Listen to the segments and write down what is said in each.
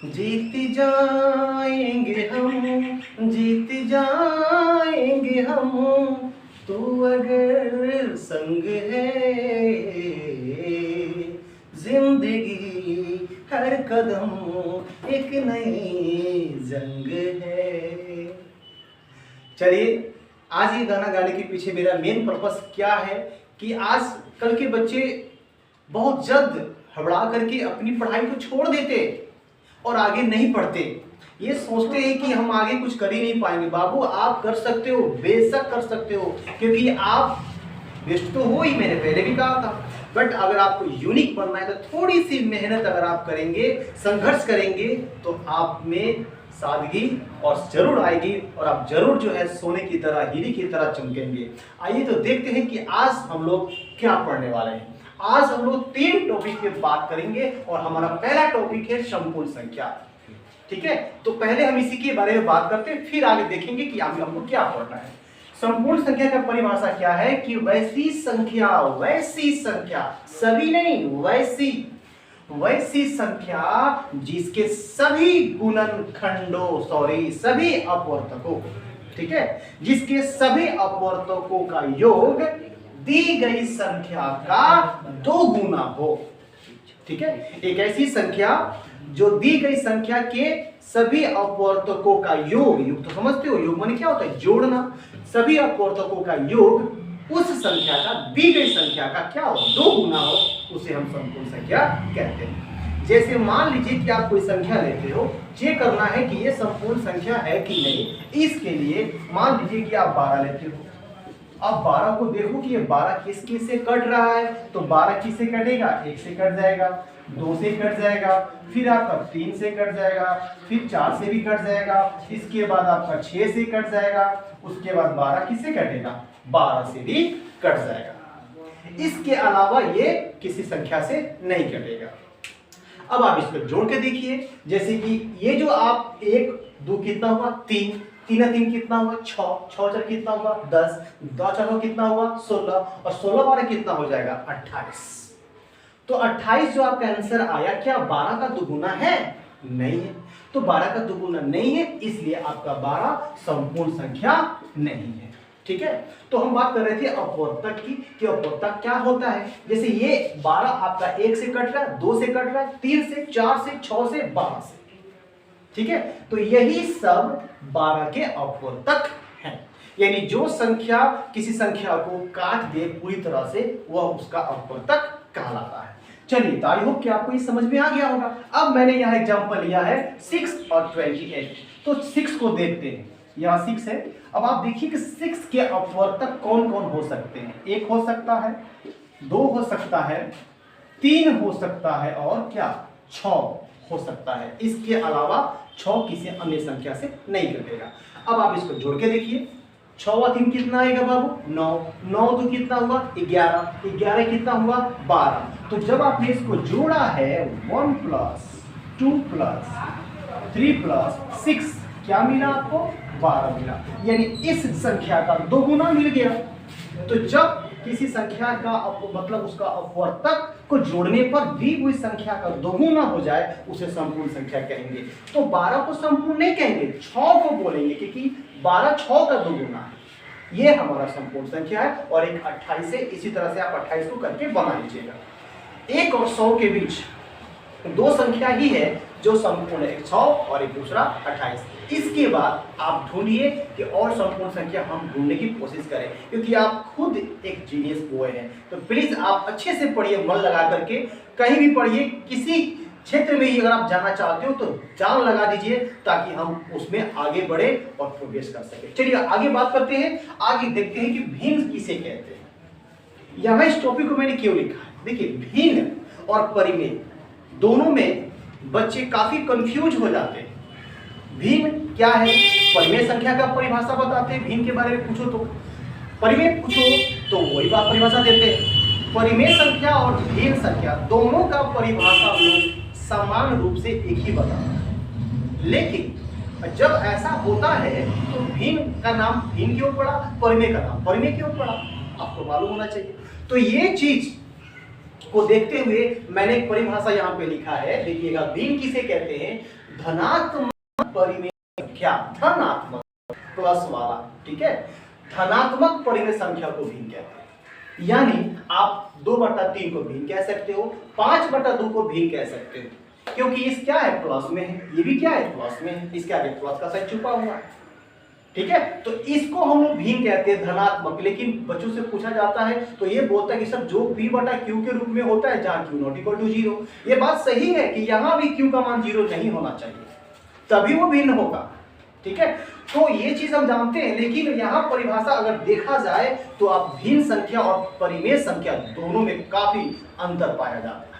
जीत जाएंगे हम, जीत जाएंगे हम, तू अगर संग है। जिंदगी हर कदम एक नई जंग है। चलिए, आज ये गाना गाने के पीछे मेरा मेन पर्पस क्या है कि आज कल के बच्चे बहुत जल्द हड़बड़ा करके अपनी पढ़ाई को छोड़ देते और आगे नहीं पढ़ते। ये सोचते हैं कि हम आगे कुछ कर ही नहीं पाएंगे। बाबू, आप कर सकते हो, बेशक कर सकते हो, क्योंकि आप बेस्ट तो हो ही, मैंने पहले भी कहा था। बट अगर आपको यूनिक बनना है तो थोड़ी सी मेहनत अगर आप करेंगे, संघर्ष करेंगे, तो आप में सादगी और जरूर आएगी और आप जरूर जो है सोने की तरह, हीरे की तरह चमकेंगे। आइए तो देखते हैं कि आज हम लोग क्या पढ़ने वाले हैं। आज हम लोग 3 टॉपिक पे बात करेंगे और हमारा पहला टॉपिक है संपूर्ण संख्या। ठीक है, तो पहले हम इसी के बारे में बात करते हैं, फिर आगे देखेंगे कि आगे हमको क्या पढ़ना है। संपूर्ण संख्या का परिभाषा क्या है कि वैसी संख्या, सभी नहीं, वैसी संख्या जिसके सभी सभी अपवर्तकों, ठीक है, जिसके सभी अपवर्तकों का योग दी गई संख्या का 2 गुना हो। ठीक है, एक ऐसी संख्या जो दी गई संख्या के सभी अपवर्तकों का योग तो समझते हो, योग माने क्या होता है? जोड़ना। सभी अपवर्तकों का योग उस संख्या का, दी गई संख्या का क्या हो? 2 गुना हो, उसे हम संपूर्ण संख्या कहते हैं। जैसे मान लीजिए कि आप कोई संख्या लेते हो, चेक करना है कि ये संपूर्ण संख्या है कि नहीं। इसके लिए मान लीजिए कि आप 12 लेते हो। अब 12 को देखो कि ये 12 किस किस से कट रहा है, तो 12 किस से कटेगा? 1 से कट जाएगा, 2 से कट जाएगा, फिर आपका 3 से कट जाएगा, फिर 4 से भी कट जाएगा, इसके बाद आपका 6 से कट जाएगा, उसके बाद 12 किस से कटेगा? 12 से भी कट जाएगा। इसके अलावा ये किसी संख्या से नहीं कटेगा। अब आप इसको जोड़ के देखिए, जैसे कि ये जो आप 1 2 कितना हुआ? 3 3 3 कितना हुआ? 6 6 4 कितना हुआ? 10 2 4 कितना हुआ? 16 और 16 12 कितना हो जाएगा? 28। तो 28 जो आपका आंसर आया, क्या 12 का दुगुना है? नहीं है। तो 12 का दुगुना नहीं है, इसलिए आपका 12 संपूर्ण संख्या नहीं है। ठीक है, तो हम बात कर रहे थे अपवर्तक की कि अपवर्तक क्या होता है। जैसे ये 12 आपका 1 से कट रहा है, 2 से कट रहा है, 3 से, 4 से, 6 से, 12 से। ठीक है, तो यही सब 12 के अपवर्तक हैं। यानी जो संख्या किसी संख्या को काट दे पूरी तरह से, वह उसका अपवर्तक कहलाता है। चलिए, तो आई होप कि आपको ये समझ में आ गया होगा। अब मैंने यहाँ एग्जांपल लिया है 6 और 28। तो 6 को देखते हैं, यहाँ 6 है। अब आप देखिए कि 6 के अपवर्तक कौन कौन हो सकते हैं। 1 हो सकता है, 2 हो सकता है, 3 हो सकता है, और क्या 6 हो सकता है। इसके अलावा 6 किसी अन्य संख्या से नहीं कटेगा। अब आप इसको जोड़ के देखिए, 6 और 3 कितना आएगा बाबू? 9 9 तो कितना हुआ? 11 11 कितना हुआ? 12। तो जब आपने इसको जोड़ा है 1 + 2 + 3 + 6, क्या मिला आपको? 12 मिला। यानी इस संख्या का 2 गुना मिल गया। तो जब किसी संख्या का मतलब उसका अपवर्तक को जोड़ने पर दी हुई संख्या का 2 गुना हो जाए, उसे संपूर्ण संख्या कहेंगे। तो 12 को संपूर्ण नहीं कहेंगे, 6 को बोलेंगे, क्योंकि 12 6 का 2 गुना है। ये हमारा संपूर्ण संख्या है। और एक 28 है, इसी तरह से आप 28 को करके बना लीजिएगा। 1 और 100 के बीच 2 संख्या ही है जो संपूर्ण है, 100 और एक दूसरा 28। इसके बाद आप ढूंढिए कि और संपूर्ण संख्या हम ढूंढने की कोशिश करें, क्योंकि आप खुद एक जीनियस बॉय हैं। तो प्लीज आप अच्छे से पढ़िए, मन लगा करके, कहीं भी पढ़िए, किसी क्षेत्र में ही अगर आप जाना चाहते हो तो जान लगा दीजिए, ताकि हम उसमें आगे बढ़े और प्रोग्रेस कर सके। चलिए आगे बात करते हैं, आगे देखते हैं कि भिन्न किसे कहते हैं। यहाँ इस टॉपिक को मैंने क्यों लिखा है। देखिए, भिन्न और परिमेय दोनों में बच्चे काफी कंफ्यूज हो जाते हैं। भिन्न क्या है? परिमेय संख्या का परिभाषा बताते हैं। भिन्न के बारे में पूछो तो, परिमेय पूछो तो वही बात परिभाषा देते हैं। परिमेय संख्या और भिन्न संख्या दोनों का परिभाषा हम लोग समान रूप से एक ही बताते हैं। लेकिन जब ऐसा होता है तो भिन्न का नाम भिन्न क्यों पड़ा, परिमेय का नाम परिमेय क्यों पड़ा, आपको मालूम होना चाहिए। तो ये चीज को देखते हुए मैंने एक परिभाषा यहाँ पे लिखा है, देखिएगा। भिन्न किसे कहते हैं? धनात्मक परिमेय संख्या, धनात्मक प्लस वाला, ठीक है, धनात्मक परिमेय संख्या को भिन्न कहते हैं। यानी आप 2/3 को भिन्न कह सकते हो, 5/2 को भिन्न कह सकते हो, क्योंकि इस क्या है? प्लस में है, ये भी क्या है? प्लस में है, इसके आगे प्लस का साइन छुपा हुआ है, ठीक है। तो इसको हम लोग भिन्न कहते हैं, धनात्मक। लेकिन बच्चों से पूछा जाता है तो ये बोलता है कि सर जो p/q के रूप में होता है जहां q ≠ = 0, ये बात सही है कि यहां भी q का मान 0 नहीं होना चाहिए, तभी वो भिन्न होगा, ठीक है। तो ये चीज हम जानते हैं, लेकिन यहाँ परिभाषा अगर देखा जाए तो आप भिन्न संख्या और परिमेय संख्या दोनों में काफी अंतर पाया जाता है।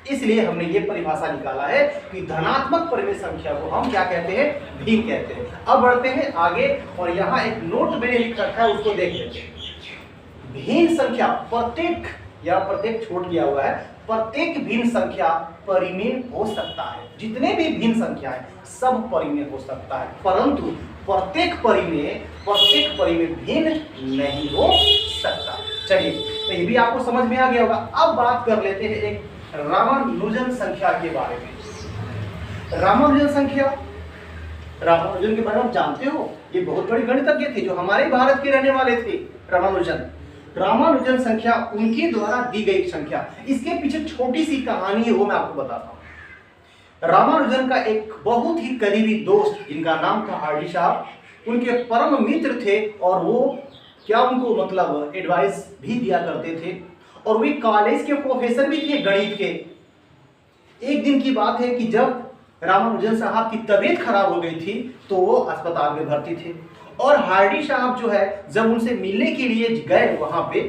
इसलिए हमने ये परिभाषा निकाला है कि धनात्मक परिमेय संख्या को हम क्या कहते हैं? भिन्न कहते हैं। अब बढ़ते हैं आगे, और यहाँ एक नोट मैंने लिख रखा है, उसको देख लेते हैं। भिन्न संख्या, प्रत्येक, यहाँ प्रत्येक छोड़ दिया हुआ है, प्रत्येक भिन्न संख्या परिमेय हो सकता है। जितने भी भिन्न संख्या है सब परिमेय हो सकता है, परंतु प्रत्येक परिमेय भिन्न नहीं हो सकता। चलिए, तो ये भी आपको समझ में आ गया होगा। अब बात कर लेते हैं एक रामानुजन संख्या के बारे में। रामानुजन संख्या, रामानुजन के बारे में आप जानते हो, ये बहुत बड़े गणितज्ञ थे जो हमारे भारत के रहने वाले थे। रामानुजन संख्या उनके द्वारा दी गई संख्या। इसके पीछे छोटी सी कहानी है, वो मैं आपको बताता हूं। रामानुजन का एक बहुत ही करीबी दोस्त, जिनका नाम था हार्डी साहब, उनके परम मित्र थे, और वो क्या उनको मतलब एडवाइस भी दिया करते थे, और वे कॉलेज के प्रोफेसर भी थे गणित के। एक दिन की बात है कि जब रामानुजन साहब की तबीयत खराब हो गई थी तो वो अस्पताल में भर्ती थे, और हार्डी साहब जो है जब उनसे मिलने के लिए गए वहां पे,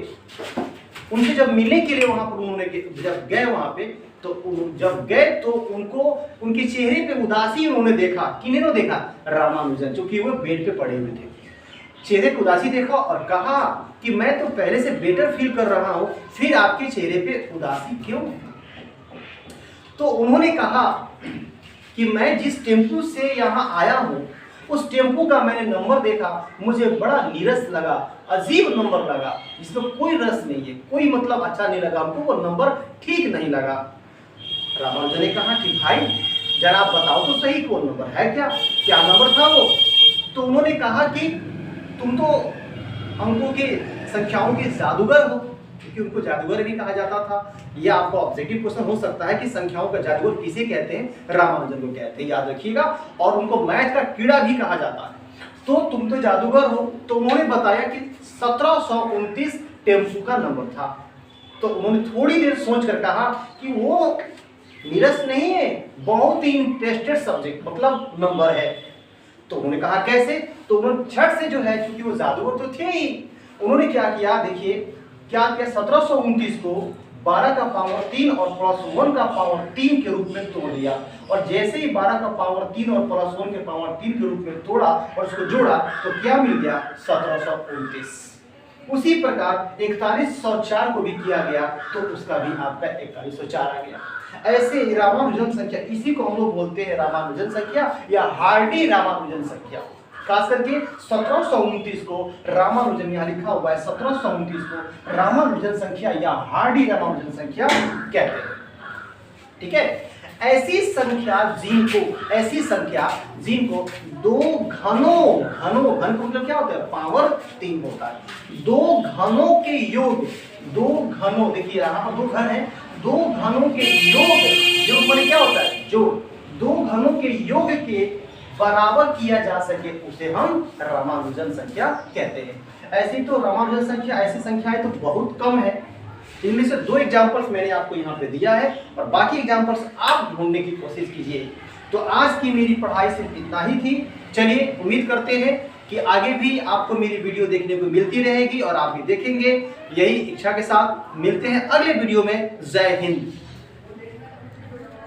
उनसे जब मिलने के लिए वहां पर उन्होंने जब गए वहां पे, तो जब गए तो उनको उनके चेहरे पे उदासी उन्होंने देखा। किन्होंने देखा? रामानुजन, क्योंकि वो बेड पे पड़े हुए थे। चेहरे पे उदासी देखा और कहा कि मैं तो पहले से बेटर फील कर रहा हूं, फिर आपके चेहरे पे उदासी क्यों? तो उन्होंने कहा कि मैं जिस टेम्पो से यहाँ आया हूँ उस टेम्पो का मैंने नंबर देखा, मुझे बड़ा नीरस लगा, अजीब नंबर लगा, जिसमें कोई रस नहीं है, कोई मतलब अच्छा नहीं लगा हमको, वो नंबर ठीक नहीं लगा। रामानुजन ने कहा कि भाई जरा आप बताओ तो सही, कौन नंबर है, क्या नंबर था वो? तो उन्होंने कहा कि तुम तो अंकों के, संख्याओं के जादूगर हो, क्योंकि उनको जादूगर भी कहा जाता था। यह आपको ऑब्जेक्टिव क्वेश्चन हो सकता है कि संख्याओं का जादूगर किसे कहते हैं? रामानुजन को कहते हैं, याद रखिएगा। और उनको मैथ का कीड़ा भी कहा जाता है। तो तुम तो जादूगर हो, तो उन्होंने बताया कि 1729 टेम्पो का नंबर था। तो उन्होंने थोड़ी देर सोचकर कहा कि वो नीरस नहीं है, बहुत ही इंटरेस्टेड सब्जेक्ट मतलब नंबर है। तो उन्होंने कहा कैसे? तो उन्होंने झट से जो है, क्योंकि वो जादूगर तो थे ही, उन्होंने क्या किया, देखिए क्या किया, 1729 को 12 का पावर 3 और प्लस 1 का पावर 3 के रूप में तोड़ दिया, और जैसे ही 12 का पावर 3 और प्लस 1 के पावर 3 के रूप में तोड़ा और उसको जोड़ा तो क्या मिल गया? 1729। उसी प्रकार 4104 को भी किया गया तो उसका भी आपका 4104 आ गया। ऐसे रामानुजन संख्या, इसी को हम लोग बोलते हैं रामानुजन संख्या या हार्डी रामानुजन संख्या। खास करके 1729 को रामानुजन, यहाँ लिखा हुआ है 1729 को रामानुजन संख्या या हार्डी रामानुजन संख्या कहते हैं, ठीक है। ऐसी संख्या जिनको दो घनों, घन को मतलब क्या होता है? पावर 3 होता है। दो घनों के योग, दो घनों, देखिए यहाँ दो घन है, दो घनों के योग माने क्या होता है? जोड़। दो घनों के योग के बराबर किया जा सके उसे हम रामानुजन संख्या कहते हैं। ऐसी तो रामानुजन संख्या, ऐसी संख्याएं तो बहुत कम है। इनमें से 2 एग्जांपल्स मैंने आपको यहाँ पे दिया है, और बाकी एग्जांपल्स आप ढूंढने की कोशिश कीजिए। तो आज की मेरी पढ़ाई सिर्फ इतना ही थी। चलिए, उम्मीद करते हैं कि आगे भी आपको मेरी वीडियो देखने को मिलती रहेगी और आप भी देखेंगे। यही इच्छा के साथ मिलते हैं अगले वीडियो में। जय हिंद।